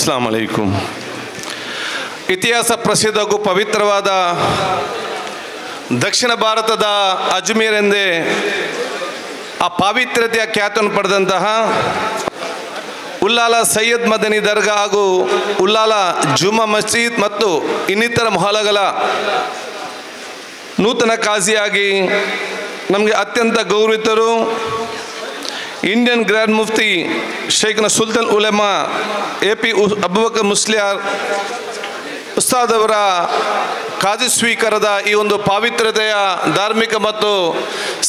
ಅಸ್ಲಾಂ ಅಲೈಕುಂ. ಇತಿಹಾಸ ಪ್ರಸಿದ್ಧ ಹಾಗೂ ಪವಿತ್ರವಾದ ದಕ್ಷಿಣ ಭಾರತದ ಅಜ್ಮೀರ್ ಎಂದೇ ಆ ಪಾವಿತ್ರ್ಯತೆಯ ಖ್ಯಾತಿಯನ್ನು ಪಡೆದಂತಹ ಉಲ್ಲಾಲ ಸೈಯದ್ ಮದನಿ ದರ್ಗಾ ಹಾಗೂ ಉಲ್ಲಾಲ ಜುಮ್ಮಾ ಮಸ್ಜಿದ್ ಮತ್ತು ಇನ್ನಿತರ ಮೊಹಲ್ಲಗಳ ನೂತನ ಕಾಜಿಯಾಗಿ ನಮಗೆ ಅತ್ಯಂತ ಗೌರವಿತರು ಇಂಡಿಯನ್ ಗ್ರ್ಯಾಂಡ್ ಮುಫ್ತಿ ಶೇಖ್ನ ಸುಲ್ತಾನ್ ಉಲೆಮಾ AP ಅಬೂಬಕರ್ ಮುಸ್ಲಿಯಾರ್ ಉಸ್ತಾದ್ ಅವರ ಕಾಜಿ ಸ್ವೀಕಾರದ ಈ ಒಂದು ಪಾವಿತ್ರ್ಯತೆಯ ಧಾರ್ಮಿಕ ಮತ್ತು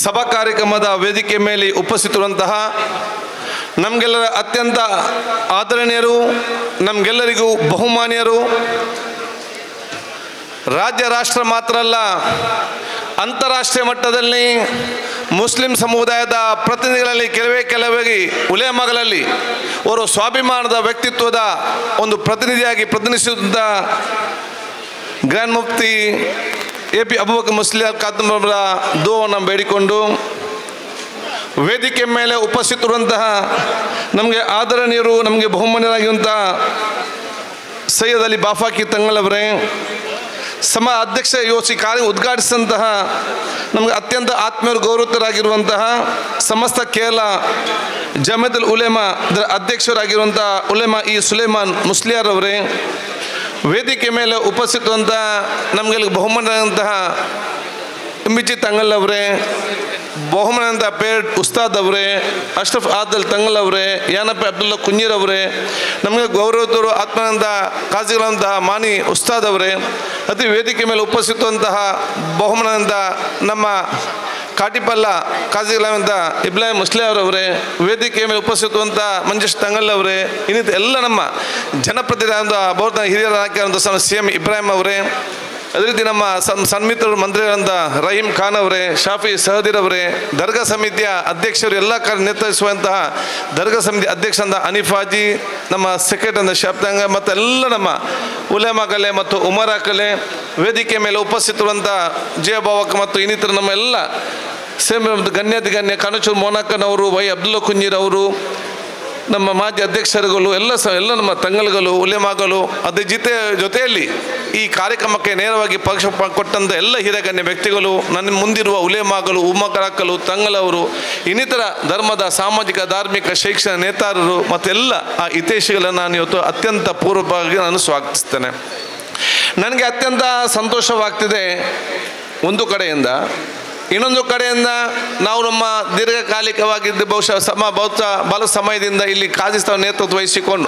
ಸಭಾ ಕಾರ್ಯಕ್ರಮದ ವೇದಿಕೆ ಮೇಲೆ ಉಪಸ್ಥಿತರುವಂತಹ ನಮಗೆಲ್ಲರ ಅತ್ಯಂತ ಆದರಣೀಯರು, ನಮಗೆಲ್ಲರಿಗೂ ಬಹುಮಾನ್ಯರು, ರಾಜ್ಯ ರಾಷ್ಟ್ರ ಮಾತ್ರ ಅಲ್ಲ ಅಂತಾರಾಷ್ಟ್ರೀಯ ಮಟ್ಟದಲ್ಲಿ ಮುಸ್ಲಿಂ ಸಮುದಾಯದ ಪ್ರತಿನಿಧಿಗಳಲ್ಲಿ ಕೆಲವೇ ಉಲೇಮಾಗಳಲ್ಲಿ ಅವರು ಸ್ವಾಭಿಮಾನದ ವ್ಯಕ್ತಿತ್ವದ ಒಂದು ಪ್ರತಿನಿಧಿಯಾಗಿ ಪ್ರತಿನಿಧಿಸುತ್ತ ಗ್ರ್ಯಾಂಡ್ ಮುಫ್ತಿ AP ಅಬೂಬಕರ್ ಮುಸ್ಲಿಯಾರ್ ಖಾತಮರ ದುಆವನ್ನು ಬೇಡಿಕೊಂಡು ವೇದಿಕೆ ಮೇಲೆ ಉಪಸ್ಥಿತರುವಂತಹ ನಮಗೆ ಆದರಣೀಯರು, ನಮಗೆ ಬಹುಮಾನ್ಯರಾಗಿರುವಂತಹ ಸೈಯದ್ ಅಲಿ ಬಾಫಾಕಿ ತಂಗಳವರೇ, ಅಧ್ಯಕ್ಷ ಯೋಚಿ ಕಾರ್ಯ ಉದ್ಘಾಟಿಸಿದಂತಹ ನಮಗೆ ಅತ್ಯಂತ ಆತ್ಮೀಯರು ಗೌರವಿತರಾಗಿರುವಂತಹ ಸಮಸ್ತ ಕೇರಳ ಜಮಿಯತುಲ್ ಉಲೇಮಾ ಅಧ್ಯಕ್ಷರಾಗಿರುವಂತಹ ಉಲೇಮಾ ಸುಲೇಮಾನ್ ಮುಸ್ಲಿಯಾರ್ ಅವರೇ, ವೇದಿಕೆ ಮೇಲೆ ಉಪಸ್ಥಿತವಂತಹ ನಮಗೆ ಬಹುಮಾನದಂತಹ ಇಂಬಿಚಿ ತಂಗಲ್ ಅವರೇ, ಬಹುಮಾನದ ಪೇಡ್ ಉಸ್ತಾದ್ ಅವರೇ, ಅಶ್ರಫ್ ಆದಲ್ ತಂಗಲ್ ಅವರೇ, ಯಾನಪ್ಪೆ ಅಬ್ದುಲ್ಲಾ ಕುಂಜೀರ್ ಅವರೇ, ನಮಗೆ ಗೌರವಿತರು ಆತ್ಮನಂದ ಕಾಜಿಗಳಂತಹ ಮಾನಿ ಉಸ್ತಾದ್ ಅವರೇ, ಅತಿ ವೇದಿಕೆ ಮೇಲೆ ಉಪಸ್ಥಿತವಂತಹ ಬಹುಮಾನದ ನಮ್ಮ ಕಾಟಿಪಲ್ಲ ಕಾಜಿಗಳಂತ ಇಬ್ರಾಹಿಂ ಮುಸ್ಲಿಯಾರ್ ಅವರೇ, ವೇದಿಕೆ ಮೇಲೆ ಉಪಸ್ಥಿತವಂಥ ಮಂಜೇಶ್ ತಂಗಲ್ ಅವರೇ, ಇನ್ನಿತ ಎಲ್ಲ ನಮ್ಮ ಜನಪ್ರತಿನಿಧಿಯಾದ ಬಹುತ ಹಿರಿಯರಾಗಿರುವಂಥ CM ಇಬ್ರಾಹಿಂ ಅವರೇ, ಅದೇ ರೀತಿ ನಮ್ಮ ಸನ್ಮಿತ್ರರು ಮಂತ್ರಿಗಳಂತ ರಹೀಂ ಖಾನ್ ಅವರೇ, ಶಾಫಿ ಸಹದೀರ್ ಅವರೇ, ದರ್ಗಾ ಸಮಿತಿಯ ಅಧ್ಯಕ್ಷರು ಎಲ್ಲ ನಿರ್ವಹಿಸುವಂತಹ ದರ್ಗಾ ಸಮಿತಿ ಅಧ್ಯಕ್ಷರಾದ ಹನೀಫಾಜಿ, ನಮ್ಮ ಸೆಕ್ರೆಟರಿ ಅಂತ ಶಾಪ್ತಾಂಗ ಮತ್ತು ಎಲ್ಲ ನಮ್ಮ ಉಲೇಮಾ ಕಲೆ ಮತ್ತು ಉಮರಾ ಕಲೆ, ವೇದಿಕೆ ಮೇಲೆ ಉಪಸ್ಥಿತರುವಂಥ ಜಯಭಾವಕ್ ಮತ್ತು ಇನ್ನಿತರ ನಮ್ಮ ಎಲ್ಲ ಗಣ್ಯ ಕನಚೂರು ಮೋನಕ್ಕನ್ ಅವರು, ಅಬ್ದುಲ್ಲಾ ಕುಂಜೀರ್ ಅವರು, ನಮ್ಮ ಮಾಜಿ ಅಧ್ಯಕ್ಷರುಗಳು ಎಲ್ಲ ನಮ್ಮ ತಂಗಲ್ಗಳು ಉಲೇಮಾಗಳು ಅದೇ ಜೊತೆಯಲ್ಲಿ ಈ ಕಾರ್ಯಕ್ರಮಕ್ಕೆ ನೇರವಾಗಿ ಪಕ್ಷ ಕೊಟ್ಟಂಥ ಎಲ್ಲ ಹಿರಿಯಗಣ್ಯ ವ್ಯಕ್ತಿಗಳು, ನನ್ನ ಮುಂದಿರುವ ಉಲೇಮಾಗಳು, ಉಮ್ಮಕರಾಕಲು, ತಂಗಲವರು, ಇನ್ನಿತರ ಧರ್ಮದ ಸಾಮಾಜಿಕ ಧಾರ್ಮಿಕ ಶೈಕ್ಷಣಿಕ ನೇತಾರರು ಮತ್ತೆಲ್ಲ ಆ ಹಿತೈಷಿಗಳನ್ನು ನಾನು ಇವತ್ತು ಅತ್ಯಂತ ಪೂರ್ವಕವಾಗಿ ನಾನು ಸ್ವಾಗತಿಸ್ತೇನೆ. ನನಗೆ ಅತ್ಯಂತ ಸಂತೋಷವಾಗ್ತಿದೆ ಒಂದು ಕಡೆಯಿಂದ. ಇನ್ನೊಂದು ಕಡೆಯಿಂದ ನಾವು ನಮ್ಮ ದೀರ್ಘಕಾಲಿಕವಾಗಿದ್ದ ಬಹಳ ಸಮಯದಿಂದ ಇಲ್ಲಿ ಕಾಜಿಸ್ತಾವ ನೇತೃತ್ವ ವಹಿಸಿಕೊಂಡು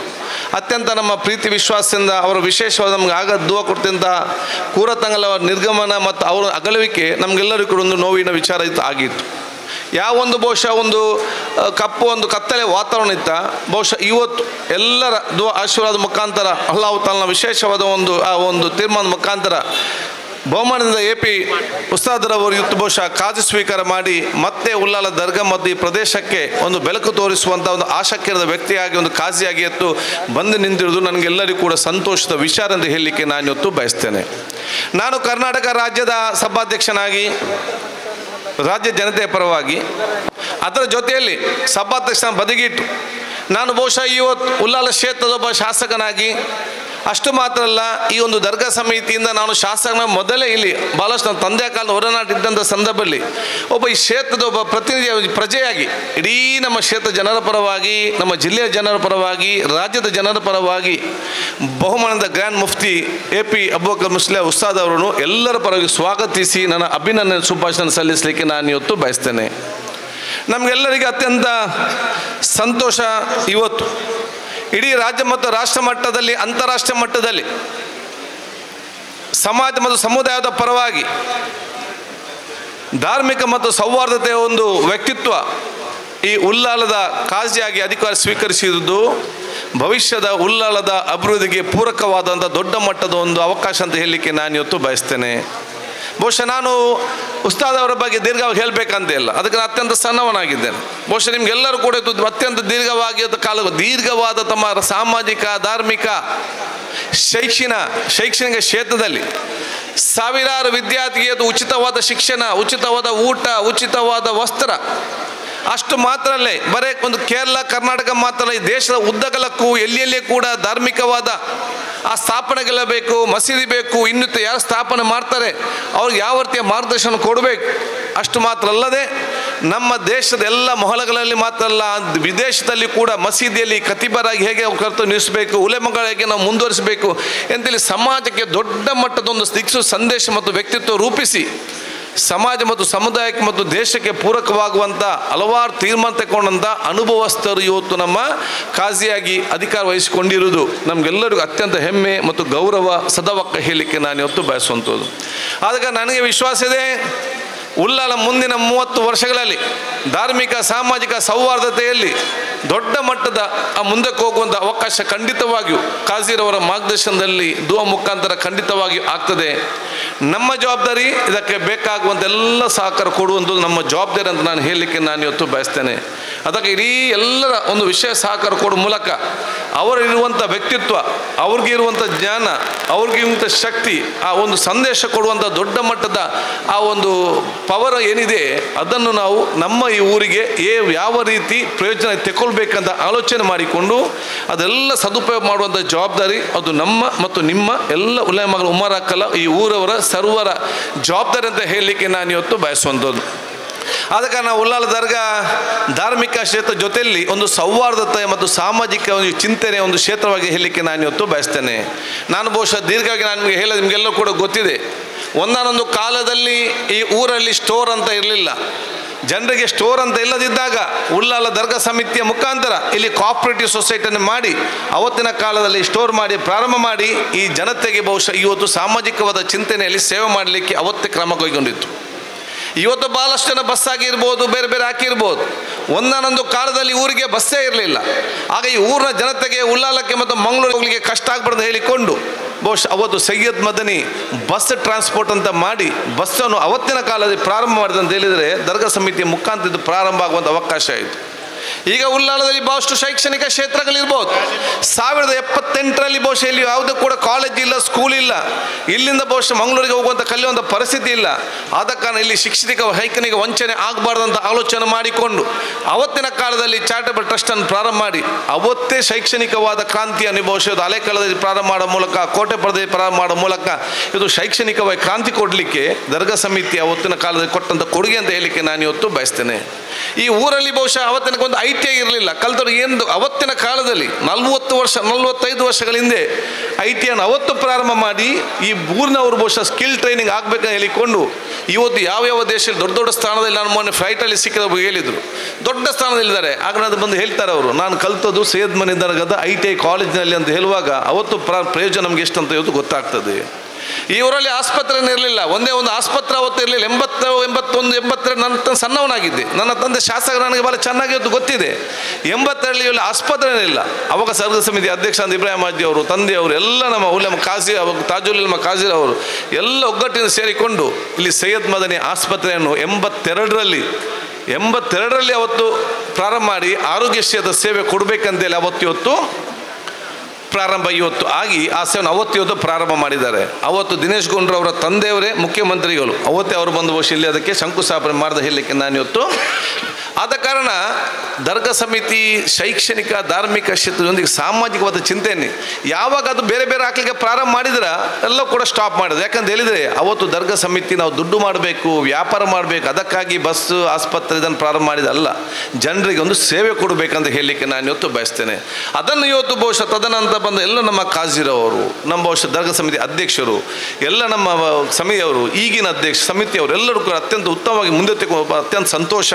ಅತ್ಯಂತ ನಮ್ಮ ಪ್ರೀತಿ ವಿಶ್ವಾಸದಿಂದ ಅವರು ವಿಶೇಷವಾದ ನಮ್ಗೆ ಆಗ ದುವಾ ಕೊಡ್ತಿದ್ದಂಥ ಕೂರತಂಗಲವರ ನಿರ್ಗಮನ ಮತ್ತು ಅವರ ಅಗಲುವಿಕೆ ನಮಗೆಲ್ಲರಿಗೂ ಕೂಡ ಒಂದು ನೋವಿನ ವಿಚಾರ ಆಗಿತ್ತು. ಯಾವೊಂದು ಬಹುಶಃ ಒಂದು ಒಂದು ಕತ್ತಲೆ ವಾತಾವರಣ ಇತ್ತ, ಬಹುಶಃ ಇವತ್ತು ಎಲ್ಲರ ದುವಾ ಆಶೀರ್ವಾದ ಮುಖಾಂತರ ಅಲ್ಲಾಹು ತಾಲನ ವಿಶೇಷವಾದ ಒಂದು ತೀರ್ಮಾನದ ಮುಖಾಂತರ ಬಹುಮಾನದಿಂದ AP ಉಸ್ತಾದರವರು ಇವತ್ತು ಬಹುಶಃ ಕಾಜಿ ಸ್ವೀಕಾರ ಮಾಡಿ ಮತ್ತೆ ಉಲ್ಲಾಲ ದರ್ಗಾ ಮತ್ತು ಈ ಪ್ರದೇಶಕ್ಕೆ ಒಂದು ಬೆಳಕು ತೋರಿಸುವಂಥ ಒಂದು ಆಸಕ್ತಿಯಾದ ವ್ಯಕ್ತಿಯಾಗಿ ಒಂದು ಕಾಜಿಯಾಗಿ ಎತ್ತು ಬಂದು ನಿಂತಿರುವುದು ನನಗೆಲ್ಲರಿಗೂ ಕೂಡ ಸಂತೋಷದ ವಿಚಾರ ಅಂತ ಹೇಳಲಿಕ್ಕೆ ನಾನು ಇವತ್ತು ಬಯಸ್ತೇನೆ. ನಾನು ಕರ್ನಾಟಕ ರಾಜ್ಯದ ಸಭಾಧ್ಯಕ್ಷನಾಗಿ ರಾಜ್ಯ ಜನತೆಯ ಪರವಾಗಿ ಅದರ ಜೊತೆಯಲ್ಲಿ ಸಭಾಧ್ಯಕ್ಷನ ಬದಿಗಿಟ್ಟು ನಾನು ಬಹುಶಃ ಇವತ್ತು ಉಲ್ಲಾಲ ಕ್ಷೇತ್ರದ ಒಬ್ಬ ಶಾಸಕನಾಗಿ ಅಷ್ಟು ಮಾತ್ರ ಅಲ್ಲ, ಈ ಒಂದು ದರ್ಗಾ ಸಮಿತಿಯಿಂದ ನಾನು ಶಾಸಕನ ಮೊದಲೇ ಇಲ್ಲಿ ಭಾಳಷ್ಟು ನನ್ನ ತಂದೆಯ ಕಾಲದ ಹೊರನಾಟಿದ್ದಂಥ ಸಂದರ್ಭದಲ್ಲಿ ಒಬ್ಬ ಈ ಕ್ಷೇತ್ರದ ಒಬ್ಬ ಪ್ರತಿನಿಧಿ ಪ್ರಜೆಯಾಗಿ ಇಡೀ ನಮ್ಮ ಕ್ಷೇತ್ರ ಜನರ ಪರವಾಗಿ, ನಮ್ಮ ಜಿಲ್ಲೆಯ ಜನರ ಪರವಾಗಿ, ರಾಜ್ಯದ ಜನರ ಪರವಾಗಿ ಬಹುಮಾನದ ಗ್ರ್ಯಾಂಡ್ ಮುಫ್ತಿ AP ಅಬೂಬಕರ್ ಮುಸ್ಲಿಯಾರ್ ಉಸ್ತಾದ್ ಅವರನ್ನು ಎಲ್ಲರ ಪರವಾಗಿ ಸ್ವಾಗತಿಸಿ ನನ್ನ ಅಭಿನಂದನೆ ಶುಭಾಶಯ ಸಲ್ಲಿಸಲಿಕ್ಕೆ ನಾನು ಇವತ್ತು ಬಯಸ್ತೇನೆ. ನಮಗೆಲ್ಲರಿಗೆ ಅತ್ಯಂತ ಸಂತೋಷ. ಇವತ್ತು ಇಡೀ ರಾಜ್ಯ ಮತ್ತು ರಾಷ್ಟ್ರ ಮಟ್ಟದಲ್ಲಿ ಅಂತಾರಾಷ್ಟ್ರೀಯ ಮಟ್ಟದಲ್ಲಿ ಸಮಾಜ ಮತ್ತು ಸಮುದಾಯದ ಪರವಾಗಿ ಧಾರ್ಮಿಕ ಮತ್ತು ಸೌಹಾರ್ದತೆಯ ಒಂದು ವ್ಯಕ್ತಿತ್ವ ಈ ಉಲ್ಲಾಲದ ಕಾಜಿಯಾಗಿ ಅಧಿಕಾರ ಸ್ವೀಕರಿಸಿರುವುದು ಭವಿಷ್ಯದ ಉಲ್ಲಾಲದ ಅಭಿವೃದ್ಧಿಗೆ ಪೂರಕವಾದಂಥ ದೊಡ್ಡ ಮಟ್ಟದ ಒಂದು ಅವಕಾಶ ಅಂತ ಹೇಳಲಿಕ್ಕೆ ನಾನು ಇವತ್ತು ಬಯಸ್ತೇನೆ. ಬಹುಶಃ ನಾನು ಉಸ್ತಾದ್ ಅವರ ಬಗ್ಗೆ ದೀರ್ಘವಾಗಿ ಹೇಳಬೇಕಂತ ಇಲ್ಲ, ಅದಕ್ಕೆ ನಾನು ಅತ್ಯಂತ ಸಣ್ಣವನಾಗಿದ್ದೇನೆ. ಬಹುಶಃ ನಿಮಗೆಲ್ಲರೂ ಕೂಡ ಅತ್ಯಂತ ದೀರ್ಘವಾದ ತಮ್ಮ ಸಾಮಾಜಿಕ ಧಾರ್ಮಿಕ ಶೈಕ್ಷಣಿಕ ಕ್ಷೇತ್ರದಲ್ಲಿ ಸಾವಿರಾರು ವಿದ್ಯಾರ್ಥಿಗೆ ಉಚಿತವಾದ ಶಿಕ್ಷಣ, ಉಚಿತವಾದ ಊಟ, ಉಚಿತವಾದ ವಸ್ತ್ರ, ಅಷ್ಟು ಮಾತ್ರ ಅಲ್ಲೇ ಬರೀ ಒಂದು ಕೇರಳ ಕರ್ನಾಟಕ ಮಾತ್ರ ಅಲ್ಲ, ಈ ದೇಶದ ಉದ್ದಗಲಕ್ಕೂ ಎಲ್ಲೆಲ್ಲಿ ಕೂಡ ಧಾರ್ಮಿಕವಾದ ಆ ಸ್ಥಾಪನೆಗೆಲ್ಲ ಬೇಕು, ಮಸೀದಿ ಬೇಕು, ಇನ್ನಿತ ಯಾರು ಸ್ಥಾಪನೆ ಮಾಡ್ತಾರೆ ಅವ್ರಿಗೆ ಯಾವ ರೀತಿಯ ಮಾರ್ಗದರ್ಶನ ಕೊಡಬೇಕು. ಅಷ್ಟು ಮಾತ್ರ ಅಲ್ಲದೆ ನಮ್ಮ ದೇಶದ ಎಲ್ಲ ಮೊಹಲಗಳಲ್ಲಿ ಮಾತ್ರ ಅಲ್ಲ, ವಿದೇಶದಲ್ಲಿ ಕೂಡ ಮಸೀದಿಯಲ್ಲಿ ಖತೀಬರಾಗಿ ಹೇಗೆ ಕರ್ತವ್ಯ ನಿರ್ವಹಿಸಬೇಕು, ಉಲೆಮಗಳ ಹೇಗೆ ನಾವು ಮುಂದುವರಿಸಬೇಕು ಅಂತೇಳಿ ಸಮಾಜಕ್ಕೆ ದೊಡ್ಡ ಮಟ್ಟದೊಂದು ದಿಕ್ಸು ಸಂದೇಶ ಮತ್ತು ವ್ಯಕ್ತಿತ್ವ ರೂಪಿಸಿ ಸಮಾಜ ಮತ್ತು ಸಮುದಾಯಕ್ಕೆ ಮತ್ತು ದೇಶಕ್ಕೆ ಪೂರಕವಾಗುವಂಥ ಹಲವಾರು ತೀರ್ಮಾನ ತಗೊಂಡಂಥ ಅನುಭವಸ್ಥರು ಇವತ್ತು ನಮ್ಮ ಕಾಜಿಯಾಗಿ ಅಧಿಕಾರ ವಹಿಸಿಕೊಂಡಿರುವುದು ನಮಗೆಲ್ಲರಿಗೂ ಅತ್ಯಂತ ಹೆಮ್ಮೆ ಮತ್ತು ಗೌರವ ಸದವಕ್ಕ ಹೇಳಲಿಕ್ಕೆ ನಾನು ಇವತ್ತು ಬಯಸುವಂಥದ್ದು. ಆದಾಗ ನನಗೆ ವಿಶ್ವಾಸ ಇದೆ, ಉಲ್ಲಾಲ ಮುಂದಿನ 30 ವರ್ಷಗಳಲ್ಲಿ ಧಾರ್ಮಿಕ ಸಾಮಾಜಿಕ ಸೌಹಾರ್ದತೆಯಲ್ಲಿ ದೊಡ್ಡ ಮಟ್ಟದ ಮುಂದಕ್ಕೆ ಹೋಗುವಂಥ ಅವಕಾಶ ಖಂಡಿತವಾಗಿಯೂ ಕಾಜಿರವರ ಮಾರ್ಗದರ್ಶನದಲ್ಲಿ ದುವಾ ಮುಖಾಂತರ ಖಂಡಿತವಾಗಿಯೂ ಆಗ್ತದೆ. ನಮ್ಮ ಜವಾಬ್ದಾರಿ ಇದಕ್ಕೆ ಬೇಕಾಗುವಂಥ ಎಲ್ಲ ಸಹಕಾರ ಕೊಡುವಂಥದ್ದು ನಮ್ಮ ಜವಾಬ್ದಾರಿ ಅಂತ ನಾನು ಹೇಳಲಿಕ್ಕೆ ನಾನು ಇವತ್ತು ಬಯಸ್ತೇನೆ. ಅದಕ್ಕೆ ಇಡೀ ಎಲ್ಲರ ಒಂದು ವಿಷಯ ಸಹಕಾರ ಕೊಡುವ ಮೂಲಕ ಅವರಿರುವಂಥ ವ್ಯಕ್ತಿತ್ವ, ಅವ್ರಿಗಿರುವಂಥ ಜ್ಞಾನ, ಅವ್ರಿಗಿರುವಂಥ ಶಕ್ತಿ, ಆ ಒಂದು ಸಂದೇಶ ಕೊಡುವಂಥ ದೊಡ್ಡ ಮಟ್ಟದ ಆ ಒಂದು ಪವರ್ ಏನಿದೆ ಅದನ್ನು ನಾವು ನಮ್ಮ ಈ ಊರಿಗೆ ಯಾವ ರೀತಿ ಪ್ರಯೋಜನ ತೆಗೊಳ್ಬೇಕಂತ ಆಲೋಚನೆ ಮಾಡಿಕೊಂಡು ಅದೆಲ್ಲ ಸದುಪಯೋಗ ಮಾಡುವಂಥ ಜವಾಬ್ದಾರಿ ಅದು ನಮ್ಮ ಮತ್ತು ನಿಮ್ಮ ಎಲ್ಲ ಉಲೇಮಾಗಳ ಉಮರಾಕಲ್ಲ ಈ ಊರವರ ಸರ್ವರ ಜವಾಬ್ದಾರಿ ಅಂತ ಹೇಳಲಿಕ್ಕೆ ನಾನು ಇವತ್ತು ಬಯಸುವಂಥದ್ದು. ಆದ ಕಾರಣ ಉಲ್ಲಾಲ ದರ್ಗಾ ಧಾರ್ಮಿಕ ಕ್ಷೇತ್ರ ಜೊತೆಯಲ್ಲಿ ಒಂದು ಸೌಹಾರ್ದತೆ ಮತ್ತು ಸಾಮಾಜಿಕ ಒಂದು ಚಿಂತನೆ ಒಂದು ಕ್ಷೇತ್ರವಾಗಿ ಹೇಳಲಿಕ್ಕೆ ನಾನು ಇವತ್ತು ಬಯಸ್ತೇನೆ. ನಾನು ಬಹುಶಃ ದೀರ್ಘವಾಗಿ ನಾನು ನಿಮಗೆ ಹೇಳೋದು ನಿಮಗೆಲ್ಲ ಕೂಡ ಗೊತ್ತಿದೆ. ಒಂದಾನೊಂದು ಕಾಲದಲ್ಲಿ ಈ ಊರಲ್ಲಿ ಸ್ಟೋರ್ ಅಂತ ಇರಲಿಲ್ಲ. ಜನರಿಗೆ ಸ್ಟೋರ್ ಅಂತ ಇಲ್ಲದಿದ್ದಾಗ ಉಲ್ಲಾಲ ದರ್ಗಾ ಸಮಿತಿಯ ಮುಖಾಂತರ ಇಲ್ಲಿ ಕೋಆಪರೇಟಿವ್ ಸೊಸೈಟಿಯನ್ನು ಮಾಡಿ ಅವತ್ತಿನ ಕಾಲದಲ್ಲಿ ಸ್ಟೋರ್ ಮಾಡಿ ಪ್ರಾರಂಭ ಮಾಡಿ ಈ ಜನತೆಗೆ ಬಹುಶಃ ಇವತ್ತು ಸಾಮಾಜಿಕವಾದ ಚಿಂತನೆಯಲ್ಲಿ ಸೇವೆ ಮಾಡಲಿಕ್ಕೆ ಅವತ್ತೇ ಕ್ರಮ ಕೈಗೊಂಡಿತ್ತು. ಇವತ್ತು ಭಾಳಷ್ಟು ಜನ ಬಸ್ ಆಗಿರ್ಬೋದು, ಬೇರೆ ಬೇರೆ ಹಾಕಿರ್ಬೋದು. ಒಂದಾನೊಂದು ಕಾಲದಲ್ಲಿ ಊರಿಗೆ ಬಸ್ಸೇ ಇರಲಿಲ್ಲ. ಆಗ ಈ ಊರಿನ ಜನತೆಗೆ ಉಲ್ಲಾಲಕ್ಕೆ ಮತ್ತು ಮಂಗಳೂರು ಹೋಗಲಿಕ್ಕೆ ಕಷ್ಟ ಆಗ್ಬಾರ್ದು ಹೇಳಿಕೊಂಡು ಬಹುಶಃ ಅವತ್ತು ಸೈಯದ್ ಮದನಿ ಬಸ್ ಟ್ರಾನ್ಸ್ಪೋರ್ಟ್ ಅಂತ ಮಾಡಿ ಬಸ್ಸನ್ನು ಅವತ್ತಿನ ಕಾಲದಲ್ಲಿ ಪ್ರಾರಂಭ ಮಾಡಿದಂತ ಹೇಳಿದರೆ ದರ್ಗಾ ಸಮಿತಿಯ ಮುಖಾಂತರ ಇದು ಪ್ರಾರಂಭ ಆಗುವಂಥ ಅವಕಾಶ ಆಯಿತು. ಈಗ ಉಲ್ಲಾಲದಲ್ಲಿ ಬಹಳಷ್ಟು ಶೈಕ್ಷಣಿಕ ಕ್ಷೇತ್ರಗಳಿರ್ಬೋದು. 1078ರಲ್ಲಿ ಬಹುಶಃ ಇಲ್ಲಿ ಯಾವುದೂ ಕೂಡ ಕಾಲೇಜ್ ಇಲ್ಲ, ಸ್ಕೂಲ್ ಇಲ್ಲ. ಇಲ್ಲಿಂದ ಬಹುಶಃ ಮಂಗಳೂರಿಗೆ ಹೋಗುವಂಥ ಕಲಿಯುವಂಥ ಪರಿಸ್ಥಿತಿ ಇಲ್ಲ. ಆದ ಕಾರಣ ಇಲ್ಲಿ ಶೈಕ್ಷಣಿಕ ವಂಚನೆ ಆಗಬಾರ್ದಂತ ಆಲೋಚನೆ ಮಾಡಿಕೊಂಡು ಅವತ್ತಿನ ಕಾಲದಲ್ಲಿ ಚಾರಿಟಬಲ್ ಟ್ರಸ್ಟನ್ನು ಪ್ರಾರಂಭ ಮಾಡಿ ಅವತ್ತೇ ಶೈಕ್ಷಣಿಕವಾದ ಕ್ರಾಂತಿಯನ್ನು ಬಹುಶಃ ಹಳೆಕಾಲದಲ್ಲಿ ಪ್ರಾರಂಭ ಮಾಡೋ ಮೂಲಕ, ಕೋಟೆ ಪರದೆ ಪ್ರಾರಂಭ ಮಾಡೋ ಮೂಲಕ ಇದು ಶೈಕ್ಷಣಿಕವಾಗಿ ಕ್ರಾಂತಿ ಕೊಡಲಿಕ್ಕೆ ದರ್ಗಾ ಸಮಿತಿ ಅವತ್ತಿನ ಕಾಲದಲ್ಲಿ ಕೊಟ್ಟಂಥ ಕೊಡುಗೆ ಅಂತ ಹೇಳಲಿಕ್ಕೆ ನಾನು ಇವತ್ತು ಬಯಸ್ತೇನೆ. ಈ ಊರಲ್ಲಿ ಬಹುಶಃ ಅವತ್ತಿನ ಒಂದು ITI ಇರಲಿಲ್ಲ. ಕಲ್ತರು ಏನು ಅವತ್ತಿನ ಕಾಲದಲ್ಲಿ 45 ವರ್ಷಗಳ ಹಿಂದೆ ITIಯನ್ನು ಅವತ್ತು ಪ್ರಾರಂಭ ಮಾಡಿ ಈ ಊರಿನವರು ಬಹುಶಃ ಸ್ಕಿಲ್ ಟ್ರೈನಿಂಗ್ ಆಗಬೇಕಂತ ಹೇಳಿಕೊಂಡು ಇವತ್ತು ಯಾವ್ಯಾವ ದೇಶದಲ್ಲಿ ದೊಡ್ಡ ದೊಡ್ಡ ಸ್ಥಾನದಲ್ಲಿ ನಾನು ಮೊನ್ನೆ ಫ್ಲೈಟಲ್ಲಿ ಸಿಕ್ಕಿದ ಹೇಳಿದರು, ದೊಡ್ಡ ಸ್ಥಾನದಲ್ಲಿದ್ದಾರೆ. ಆಗ ಅದು ಬಂದು ಹೇಳ್ತಾರೆ ಅವರು, ನಾನು ಕಲ್ತದ್ದು ಸೈಯದ್ ಮನಿ ದರ್ಗಾದ ITI ಕಾಲೇಜಿನಲ್ಲಿ ಅಂತ ಹೇಳುವಾಗ ಅವತ್ತು ಪ್ರಯೋಜನ ನಮಗೆ ಎಷ್ಟು ಅಂತ ಇವತ್ತು ಗೊತ್ತಾಗ್ತದೆ. ಈ ಊರಲ್ಲಿ ಆಸ್ಪತ್ರೆ ಇರಲಿಲ್ಲ. ಒಂದೇ ಒಂದು ಆಸ್ಪತ್ರೆ ಅವತ್ತು ಇರಲಿಲ್ಲ. 82 ನನ್ನ ಸಣ್ಣವನಾಗಿದ್ದೆ. ನನ್ನ ತಂದೆ ಶಾಸಕ, ನನಗೆ ಭಾಳ ಚೆನ್ನಾಗಿ ಗೊತ್ತಿದೆ. 82ರಲ್ಲಿ ಇಲ್ಲಿ ಆಸ್ಪತ್ರೆ ಇರಲಿಲ್ಲ. ಅವಾಗ ಸರ್ಗ ಸಮಿತಿ ಅಧ್ಯಕ್ಷ ಅಂತ ಇಬ್ರಾಹಿಂ ಹಾಜಿ ಅವರು, ತಂದೆಯವರು ಎಲ್ಲ ನಮ್ಮ ಉಲೇಮ ಕಾಜಿ ತಾಜುಲ್ ಉಲೇಮ ಕಾಜಿರ್ ಅವರು ಎಲ್ಲ ಒಗ್ಗಟ್ಟಿನ ಸೇರಿಕೊಂಡು ಇಲ್ಲಿ ಸೈಯದ್ ಮದನಿ ಆಸ್ಪತ್ರೆಯನ್ನು 82ರಲ್ಲಿ ಅವತ್ತು ಪ್ರಾರಂಭ ಮಾಡಿ ಆರೋಗ್ಯ ಕ್ಷೇತ್ರದ ಸೇವೆ ಕೊಡಬೇಕಂತೇಳಿ ಇವತ್ತು ಪ್ರಾರಂಭ ಆಗಿ ಆ ಸೇವೆಯನ್ನು ಅವತ್ತು ಪ್ರಾರಂಭ ಮಾಡಿದ್ದಾರೆ. ಅವತ್ತು ದಿನೇಶ್ ಗುಂಡ್ರು ಅವರ ತಂದೆಯವರೇ ಮುಖ್ಯಮಂತ್ರಿಗಳು. ಅವತ್ತೇ ಅವರು ಬಂದು ಬಹುಶಃ ಇಲ್ಲಿ ಅದಕ್ಕೆ ಶಂಕುಸ್ಥಾಪನೆ ಮಾಡಿದ ಹೇಳಲಿಕ್ಕೆ ನಾನು ಇವತ್ತು. ಆದ ಕಾರಣ ದರ್ಗಾ ಸಮಿತಿ ಶೈಕ್ಷಣಿಕ ಧಾರ್ಮಿಕ ಕ್ಷೇತ್ರದೊಂದಿಗೆ ಸಾಮಾಜಿಕವಾದ ಚಿಂತನೆ ಯಾವಾಗ ಅದು ಬೇರೆ ಬೇರೆ ಹಾಕಲಿಕ್ಕೆ ಪ್ರಾರಂಭ ಮಾಡಿದ್ರೆ ಎಲ್ಲ ಕೂಡ ಸ್ಟಾಪ್ ಮಾಡಿದ್ರು. ಯಾಕಂತ ಹೇಳಿದರೆ ಅವತ್ತು ದರ್ಗಾ ಸಮಿತಿ ನಾವು ದುಡ್ಡು ಮಾಡಬೇಕು, ವ್ಯಾಪಾರ ಮಾಡಬೇಕು, ಅದಕ್ಕಾಗಿ ಬಸ್ಸು ಆಸ್ಪತ್ರೆ ಇದನ್ನು ಪ್ರಾರಂಭ ಮಾಡಿದಲ್ಲ, ಜನರಿಗೆ ಒಂದು ಸೇವೆ ಕೊಡಬೇಕಂತ ಹೇಳಲಿಕ್ಕೆ ನಾನು ಇವತ್ತು ಬಯಸ್ತೇನೆ. ಅದನ್ನು ಇವತ್ತು ಬಹುಶಃ ತದನಂತರ ಬಂದ ಎಲ್ಲ ನಮ್ಮ ಕಾಜಿರವರು, ನಮ್ಮ ಬಹುಶಃ ದರ್ಗಾ ಸಮಿತಿ ಅಧ್ಯಕ್ಷರು, ಎಲ್ಲ ನಮ್ಮ ಸಮಿತಿಯವರು, ಈಗಿನ ಅಧ್ಯಕ್ಷ ಸಮಿತಿಯವರು ಎಲ್ಲರೂ ಕೂಡ ಅತ್ಯಂತ ಉತ್ತಮವಾಗಿ ಮುಂದೆ ತೆಗೆದು ಅತ್ಯಂತ ಸಂತೋಷ.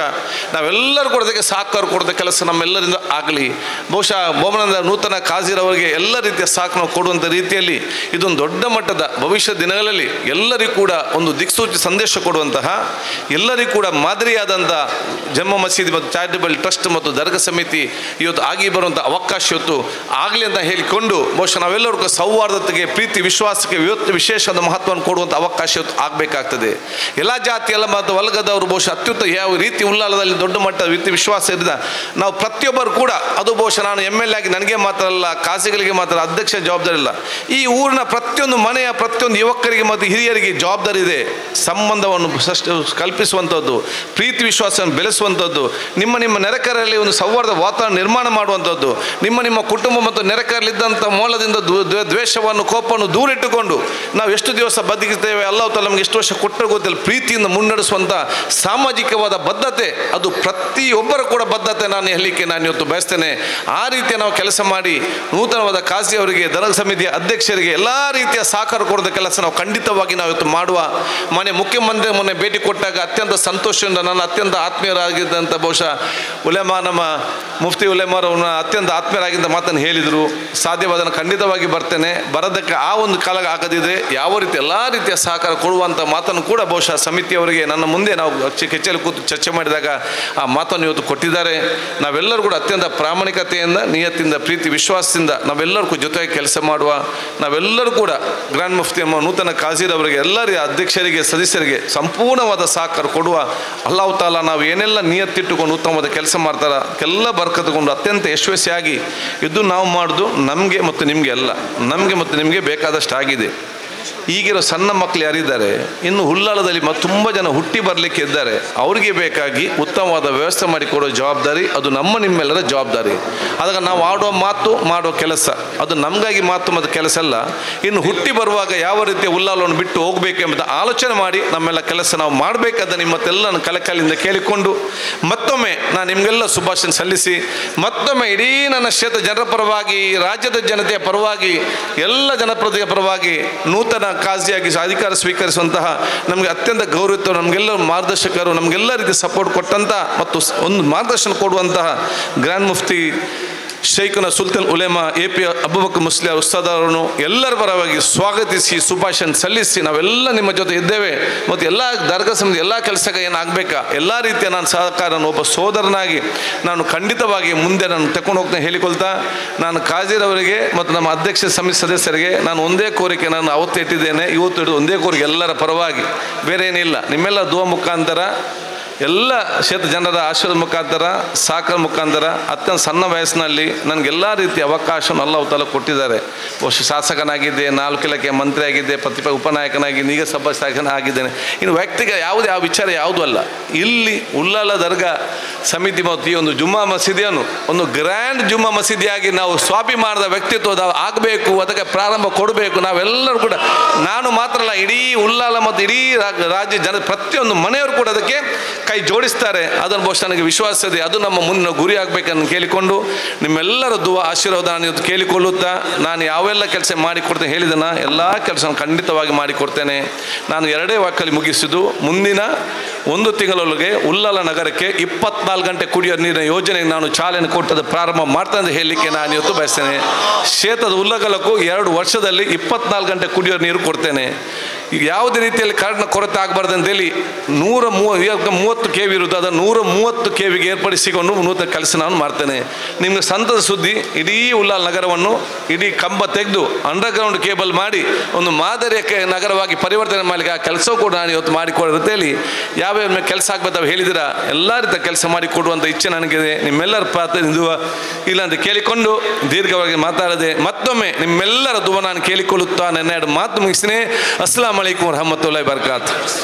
ನಾವೆಲ್ಲರೂ ಕೂಡ ಅದಕ್ಕೆ ಸಹಕಾರ ಕೊಡೋದ ಕೆಲಸ ನಮ್ಮೆಲ್ಲರಿಂದ ಆಗಲಿ. ಬಹುಶಃ ಬೋಮನಂದ ನೂತನ ಕಾಜಿರವರಿಗೆ ಎಲ್ಲ ರೀತಿಯ ಸಹಕಾರ ನಾವು ಕೊಡುವಂಥ ರೀತಿಯಲ್ಲಿ ಇದೊಂದು ದೊಡ್ಡ ಮಟ್ಟದ ಭವಿಷ್ಯ ದಿನಗಳಲ್ಲಿ ಎಲ್ಲರಿಗೂ ಕೂಡ ಒಂದು ದಿಕ್ಸೂಚಿ ಸಂದೇಶ ಕೊಡುವಂತಹ, ಎಲ್ಲರಿಗೂ ಕೂಡ ಮಾದರಿಯಾದಂಥ ಜಮ್ಮು ಮಸೀದಿ ಮತ್ತು ಚಾರಿಟಬಲ್ ಟ್ರಸ್ಟ್ ಮತ್ತು ದರ್ಗಾ ಸಮಿತಿ ಇವತ್ತು ಆಗಿ ಬರುವಂಥ ಅವಕಾಶ ಇವತ್ತು ಆಗಲಿ ಅಂತ ಹೇಳಿಕೊಂಡು ಬಹುಶಃ ನಾವೆಲ್ಲರೂ ಕೂಡ ಸೌಹಾರ್ದತೆಗೆ, ಪ್ರೀತಿ ವಿಶ್ವಾಸಕ್ಕೆ ಇವತ್ತು ವಿಶೇಷವಾದ ಮಹತ್ವವನ್ನು ಕೊಡುವಂಥ ಅವಕಾಶ ಇವತ್ತು ಆಗಬೇಕಾಗ್ತದೆ. ಎಲ್ಲ ಜಾತಿ ಎಲ್ಲ ಮತ್ತು ವರ್ಗದವರು ಬಹುಶಃ ಅತ್ಯುತ್ತಮ ಯಾವ ರೀತಿ ಉಲ್ಲಾಲದಲ್ಲಿ ದೊಡ್ಡ ಮಟ್ಟದ ರೀತಿ ವಿಶ್ವಾಸ ಇದ್ದ ನಾವು ಪ್ರತಿಯೊಬ್ಬರು ಕೂಡ, ಅದು ಬಹುಶಃ ನಾನು MLA ಆಗಿ ನನಗೆ ಮಾತ್ರ ಅಲ್ಲ, ಖಾಸಗಿಗಳಿಗೆ ಮಾತ್ರ ಅಧ್ಯಕ್ಷ ಜವಾಬ್ದಾರಿ ಇಲ್ಲ, ಈ ಊರಿನ ಪ್ರತಿಯೊಂದು ಮನೆಯ ಪ್ರತಿಯೊಂದು ಯುವಕರಿಗೆ ಮತ್ತು ಹಿರಿಯರಿಗೆ ಜವಾಬ್ದಾರಿ ಇದೆ. ಸಂಬಂಧವನ್ನು ಕಲ್ಪಿಸುವಂಥದ್ದು, ಪ್ರೀತಿ ವಿಶ್ವಾಸವನ್ನು ಬೆಳೆಸುವಂಥದ್ದು, ನಿಮ್ಮ ನೆರೆಕರಲ್ಲಿ ಒಂದು ಸೌಹಾರ್ದ ವಾತಾವರಣ ನಿರ್ಮಾಣ ಮಾಡುವಂಥದ್ದು, ನಿಮ್ಮ ಕುಟುಂಬ ಮತ್ತು ನೆರೆಕರಲ್ಲಿದ್ದಂಥ ಮೂಲದಿಂದ ದ್ವೇಷವನ್ನು ಕೋಪವನ್ನು ದೂರಿಟ್ಟುಕೊಂಡು ನಾವು ಎಷ್ಟು ದಿವಸ ಬದುಕುತ್ತೇವೆ, ಅಲ್ಲಾಹ್ ತಾಲ ನಮಗೆ ಎಷ್ಟು ವರ್ಷ ಕೊಟ್ಟರು ಗೊತ್ತಿಲ್ಲ, ಪ್ರೀತಿಯಿಂದ ಮುನ್ನಡೆಸುವಂಥ ಸಾಮಾಜಿಕವಾದ ಬದ್ಧತೆ, ಅದು ಪ್ರತಿಯೊಬ್ಬರ ಕೂಡ ಬದ್ಧತೆ ನಾನು ಹೇಳಲಿಕ್ಕೆ ನಾನು ಇವತ್ತು ಬಯಸ್ತೇನೆ. ಆ ರೀತಿಯ ನಾವು ಕೆಲಸ ಮಾಡಿ ನೂತನವಾದ ಕಾಜಿ ಅವರಿಗೆ, ದರ್ಗಾ ಸಮಿತಿಯ ಅಧ್ಯಕ್ಷರಿಗೆ ಎಲ್ಲ ರೀತಿಯ ಸಹಕಾರ ಕೊಡೋದ ಕೆಲಸ ನಾವು ಖಂಡಿತವಾಗಿ ನಾವು ಇವತ್ತು ಮಾಡುವ. ಮುಖ್ಯಮಂತ್ರಿ ಮೊನ್ನೆ ಭೇಟಿ ಕೊಟ್ಟಾಗ ಅತ್ಯಂತ ಸಂತೋಷದಿಂದ ನನ್ನ ಅತ್ಯಂತ ಆತ್ಮೀಯರಾಗಿದ್ದಂಥ ಬಹುಶಃ ಉಲೇಮಾ, ನಮ್ಮ ಮುಫ್ತಿ ಉಲೇಮಾರವ್ರನ್ನ ಅತ್ಯಂತ ಆತ್ಮೀಯರಾಗಿದ್ದ ಮಾತನ್ನು ಹೇಳಿದರು. ಸಾಧ್ಯವಾದನ್ನು ಖಂಡಿತವಾಗಿ ಬರ್ತೇನೆ, ಬರೋದಕ್ಕೆ ಆ ಒಂದು ಕಾಲ ಆಗದಿದ್ದರೆ ಯಾವ ರೀತಿ ಎಲ್ಲ ರೀತಿಯ ಸಹಕಾರ ಕೊಡುವಂಥ ಮಾತನ್ನು ಕೂಡ ಬಹುಶಃ ಸಮಿತಿಯವರಿಗೆ ನನ್ನ ಮುಂದೆ ನಾವು ಕೆಚ್ಚಲು ಕೂತು ಚರ್ಚೆ ಮಾಡಿದಾಗ ಆ ಮಾತನ್ನು ಇವತ್ತು ಕೊಟ್ಟಿದ್ದಾರೆ. ನಾವೆಲ್ಲರೂ ಕೂಡ ಅತ್ಯಂತ ಪ್ರಾಮಾಣಿಕತೆಯಿಂದ, ನಿಯತ್ತಿಂದ, ಪ್ರೀತಿ ವಿಶ್ವಾಸದಿಂದ ನಾವೆಲ್ಲರೂ ಜೊತೆಗೆ ಕೆಲಸ ಮಾಡುವ. ನಾವೆಲ್ಲರೂ ಕೂಡ ಗ್ರ್ಯಾಂಡ್ ಮುಫ್ತಿ ನೂತನ ಕಾಜೀರವರಿಗೆ, ಎಲ್ಲರಿಗೆ, ಅಧ್ಯಕ್ಷರಿಗೆ, ಸದಸ್ಯರಿಗೆ ಸಂಪೂರ್ಣವಾದ ಸಹಕಾರ ಕೊಡುವ. ಅಲ್ಲಾಹ್ ತಾಲ ನಾವು ಏನೆಲ್ಲ ನಿಯತ್ತಿಟ್ಟುಕೊಂಡು ಉತ್ತಮವಾದ ಕೆಲಸ ಮಾಡ್ತಾರೆ ಎಲ್ಲ ಬರ್ಕತ್ಕೊಂಡು ಅತ್ಯಂತ ಯಶಸ್ವಿಯಾಗಿ ಇದು ನಾವು ಮಾಡೋದು ನಮಗೆ ಮತ್ತು ನಿಮಗೆ ಅಲ್ಲ, ನಮಗೆ ಮತ್ತು ನಿಮಗೆ ಬೇಕಾದಷ್ಟು ಆಗಿದೆ. ಈಗಿರೋ ಸಣ್ಣ ಮಕ್ಕಳು ಯಾರಿದ್ದಾರೆ, ಇನ್ನು ಹುಲ್ಲಾಳದಲ್ಲಿ ತುಂಬ ಜನ ಹುಟ್ಟಿ ಬರಲಿಕ್ಕೆ ಇದ್ದಾರೆ, ಅವರಿಗೆ ಬೇಕಾಗಿ ಉತ್ತಮವಾದ ವ್ಯವಸ್ಥೆ ಮಾಡಿಕೊಡೋ ಜವಾಬ್ದಾರಿ ಅದು ನಿಮ್ಮೆಲ್ಲರ ಜವಾಬ್ದಾರಿ. ಆದಾಗ ನಾವು ಆಡೋ ಮಾತು, ಮಾಡೋ ಕೆಲಸ ಅದು ನಮಗಾಗಿ ಮಾತು ಮತ್ತು ಕೆಲಸ ಅಲ್ಲ. ಇನ್ನು ಹುಟ್ಟಿ ಬರುವಾಗ ಯಾವ ರೀತಿಯ ಹುಲ್ಲಾಳವನ್ನು ಬಿಟ್ಟು ಹೋಗಬೇಕೆಂಬ ಆಲೋಚನೆ ಮಾಡಿ ನಮ್ಮೆಲ್ಲ ಕೆಲಸ ನಾವು ಮಾಡಬೇಕಾದ ನಿಮ್ಮತ್ತೆಲ್ಲ ನಾನು ಕಲಕಲಿಂದ ಕೇಳಿಕೊಂಡು ಮತ್ತೊಮ್ಮೆ ನಾನು ನಿಮಗೆಲ್ಲ ಶುಭಾಶಯ ಸಲ್ಲಿಸಿ, ಮತ್ತೊಮ್ಮೆ ಇಡೀ ನನ್ನ ಕ್ಷೇತ್ರ ಜನರ ಪರವಾಗಿ, ರಾಜ್ಯದ ಜನತೆಯ ಪರವಾಗಿ, ಎಲ್ಲ ಜನಪ್ರತಿನಿಧಿಗಳ ಪರವಾಗಿ ನೂತನ ಕಾಜಿಯಾಗಿ ಅಧಿಕಾರ ಸ್ವೀಕರಿಸುವಂತಹ ನಮಗೆ ಅತ್ಯಂತ ಗೌರವಿತ, ನಮಗೆಲ್ಲ ಮಾರ್ಗದರ್ಶಕರು, ನಮಗೆಲ್ಲ ರೀತಿ ಸಪೋರ್ಟ್ ಕೊಟ್ಟಂಥ ಮತ್ತು ಒಂದು ಮಾರ್ಗದರ್ಶನ ಕೊಡುವಂತಹ ಗ್ರ್ಯಾಂಡ್ ಮುಫ್ತಿ ಶೈಖುನ ಸುಲ್ತಾನ್ ಉಲೇಮಾ AP ಅಬೂಬಕರ್ ಮುಸ್ಲಿಯಾರ್ ಉಸ್ತಾದ್ ಅವರನ್ನು ಎಲ್ಲರ ಪರವಾಗಿ ಸ್ವಾಗತಿಸಿ ಶುಭಾಶಯ ಸಲ್ಲಿಸಿ ನಾವೆಲ್ಲ ನಿಮ್ಮ ಜೊತೆ ಇದ್ದೇವೆ. ಮತ್ತು ಎಲ್ಲ ದರ್ಗಾ ಸಮಿತಿ ಎಲ್ಲ ಕೆಲಸಕ್ಕೆ ಏನಾಗಬೇಕಾ ಎಲ್ಲ ರೀತಿಯ ನಾನು ಸಹಕಾರನ ಒಬ್ಬ ಸೋದರನಾಗಿ ನಾನು ಖಂಡಿತವಾಗಿ ಮುಂದೆ ನಾನು ತಗೊಂಡು ಹೋಗ್ತಾ ಹೇಳಿಕೊಳ್ತಾ, ನಾನು ಕಾಜೀರವರಿಗೆ ಮತ್ತು ನಮ್ಮ ಅಧ್ಯಕ್ಷ ಸಮಿತಿ ಸದಸ್ಯರಿಗೆ ನಾನು ಒಂದೇ ಕೋರಿಕೆ ನಾನು ಅವತ್ತು ಇಟ್ಟಿದ್ದೇನೆ, ಇವತ್ತು ಇಟ್ಟು ಒಂದೇ ಕೋರಿಕೆ ಎಲ್ಲರ ಪರವಾಗಿ, ಬೇರೆ ಏನಿಲ್ಲ. ನಿಮ್ಮೆಲ್ಲ ದುವಾ ಮುಖಾಂತರ, ಎಲ್ಲ ಕ್ಷೇತ್ರ ಜನರ ಆಶೀರ್ವಾದ ಮುಖಾಂತರ, ಸಹಕಾರ ಮುಖಾಂತರ ಅತ್ಯಂತ ಸಣ್ಣ ವಯಸ್ಸಿನಲ್ಲಿ ನನಗೆಲ್ಲ ರೀತಿಯ ಅವಕಾಶವನ್ನು ಅಲ್ಲಾಹ್ ತಾಲ ಕೊಟ್ಟಿದ್ದಾರೆ. ಬಹುಶಃ ಶಾಸಕನಾಗಿದ್ದೆ, 4 ಇಲಾಖೆ ಮಂತ್ರಿ ಆಗಿದ್ದೆ, ಪ್ರತಿಪಕ್ಷ ಉಪನಾಯಕನಾಗಿದ್ದೆ, ಈಗ ಸಭಾಸ್ಥಾಪಕ ಆಗಿದ್ದೇನೆ. ಇನ್ನು ವ್ಯಕ್ತಿಗೆ ಯಾವುದೇ ಆ ವಿಚಾರ ಯಾವುದೂ ಅಲ್ಲ. ಇಲ್ಲಿ ಉಲ್ಲಾಳ ದರ್ಗಾ ಸಮಿತಿ ಮತ್ತು ಈ ಒಂದು ಜುಮ್ಮಾ ಮಸೀದಿಯನ್ನು ಒಂದು ಗ್ರ್ಯಾಂಡ್ ಜುಮ್ಮಾ ಮಸೀದಿಯಾಗಿ ನಾವು ಸ್ವಾಭಿಮಾನದ ವ್ಯಕ್ತಿತ್ವದ ಆಗಬೇಕು, ಅದಕ್ಕೆ ಪ್ರಾರಂಭ ಕೊಡಬೇಕು. ನಾವೆಲ್ಲರೂ ಕೂಡ, ನಾನು ಮಾತ್ರ ಅಲ್ಲ, ಇಡೀ ಉಲ್ಲಾಳ ಮತ್ತು ಇಡೀ ರಾಜ್ಯ ಜನ ಪ್ರತಿಯೊಂದು ಮನೆಯವರು ಕೂಡ ಅದಕ್ಕೆ ಕೈ ಜೋಡಿಸ್ತಾರೆ. ಅದನ್ನು ಬಹುಶಃ ನನಗೆ ವಿಶ್ವಾಸ ಇದೆ, ಅದು ನಮ್ಮ ಮುಂದಿನ ಗುರಿ ಆಗಬೇಕನ್ನು ಕೇಳಿಕೊಂಡು ನಿಮ್ಮೆಲ್ಲರ ದುವಾ ಆಶೀರ್ವಾದ ನಾನು ಕೇಳಿಕೊಳ್ಳುತ್ತಾ, ನಾನು ಯಾವೆಲ್ಲ ಕೆಲಸ ಮಾಡಿಕೊಡ್ತೇನೆ ಹೇಳಿದನ ಎಲ್ಲ ಕೆಲಸ ಖಂಡಿತವಾಗಿ ಮಾಡಿಕೊಡ್ತೇನೆ. ನಾನು 2 ವಾಕ್ಯಲ್ಲಿ ಮುಗಿಸಿದ್ದು, ಮುಂದಿನ 1 ತಿಂಗಳೊಳಗೆ ಉಲ್ಲಾಳ ನಗರಕ್ಕೆ 24 ಗಂಟೆ ಕುಡಿಯೋ ನೀರಿನ ಯೋಜನೆಗೆ ನಾನು ಚಾಲನೆ ಕೊಟ್ಟದ್ದು ಪ್ರಾರಂಭ ಮಾಡ್ತಾ ಅಂತ ಹೇಳಲಿಕ್ಕೆ ನಾನು ಇವತ್ತು ಬಯಸ್ತೇನೆ. ಕ್ಷೇತ್ರದ ಉಲ್ಲಗಲಕ್ಕೂ 2 ವರ್ಷದಲ್ಲಿ 24 ಗಂಟೆ ಕುಡಿಯೋ ನೀರು ಕೊಡ್ತೇನೆ. ಯಾವುದೇ ರೀತಿಯಲ್ಲಿ ಕರೆಂಟ್ನ ಕೊರತೆ ಆಗಬಾರ್ದು ಅಂತೇಳಿ 130 KV ಇರುತ್ತೆ, ಅದನ್ನು 130 KVಗೆ ಏರ್ಪಡಿಸಿಕೊಂಡು ನೂತನ ಕೆಲಸ ನಾನು ಮಾಡ್ತೇನೆ. ನಿಮಗೆ ಸಂತದ ಸುದ್ದಿ, ಇಡೀ ಉಲ್ಲಾಳ ನಗರವನ್ನು ಇಡೀ ಕಂಬ ತೆಗೆದು ಅಂಡರ್ಗ್ರೌಂಡ್ ಕೇಬಲ್ ಮಾಡಿ ಒಂದು ಮಾದರಿಯ ನಗರವಾಗಿ ಪರಿವರ್ತನೆ ಮಾಡಲಿಕ್ಕೆ ಆ ಕೆಲಸವೂ ಕೂಡ ನಾನು ಇವತ್ತು ಮಾಡಿಕೊಡುತ್ತೇಳಿ. ಯಾವ್ಯಾವ ಕೆಲಸ ಆಗ್ಬೇಕು ಹೇಳಿದಿರ ಎಲ್ಲ ರೀತಿಯ ಕೆಲಸ ಮಾಡಿಕೊಡುವಂಥ ಇಚ್ಛೆ ನನಗಿದೆ. ನಿಮ್ಮೆಲ್ಲರ ಪ್ರಾರ್ಥನೆ ಇಲ್ಲ ಅಂತ ಕೇಳಿಕೊಂಡು ದೀರ್ಘವಾಗಿ ಮಾತಾಡದೆ ಮತ್ತೊಮ್ಮೆ ನಿಮ್ಮೆಲ್ಲರ ದುವಾ ನಾನು ಕೇಳಿಕೊಳ್ಳುತ್ತಾ ನನ್ನ 2 ಮಾತು ಮುಗಿಸ್ತೀನಿ. ಅಸ್ಸಲಾಮು ಅಲೈಕುಂ ವರಹಮತುಲ್ಲಾಹಿ ವಬರಕಾತುಹು.